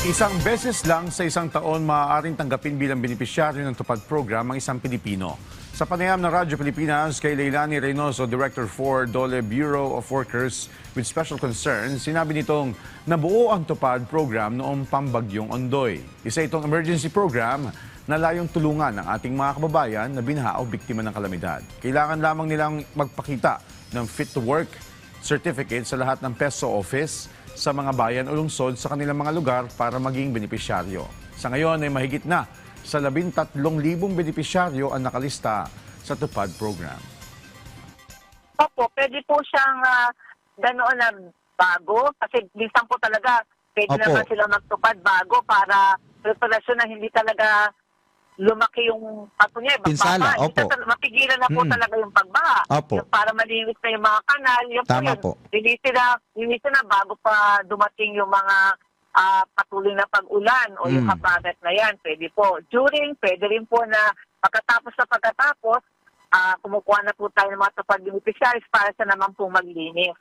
Isang beses lang sa isang taon maaaring tanggapin bilang benepisyaryo ng TUPAD program ang isang Pilipino. Sa panayam ng Radyo Pilipinas kay Leilani Reynoso, Director for Dole Bureau of Workers with Special Concerns, sinabi nitong nabuo ang TUPAD program noong pambagyong Ondoy. Isa itong emergency program na layong tulungan ang ating mga kababayan na binaha o biktima ng kalamidad. Kailangan lamang nilang magpakita ng Fit to Work certificate sa lahat ng PESO office sa mga bayan o lungsod sa kanilang mga lugar para maging benepisyaryo. Sa ngayon ay mahigit na sa 13,000 benepisyaryo ang nakalista sa TUPAD program. Opo, pwede po siyang ganoon na bago kasi minsan po talaga pwede naman sila magtupad bago para preparasyon na hindi talaga lumaki yung niya, pinsala, opo. Mapigilan na po talaga yung pagbaha. Opo. Yung para malinis na yung mga kanal, yung Tama po. po. Linisin na bago pa dumating yung mga patuloy na pag-ulan o yung habagat na yan. Pwede po. During, pwede rin po na pagkatapos, kumukuha na po tayo ng mga tupad beneficiaries para sa naman po maglinis.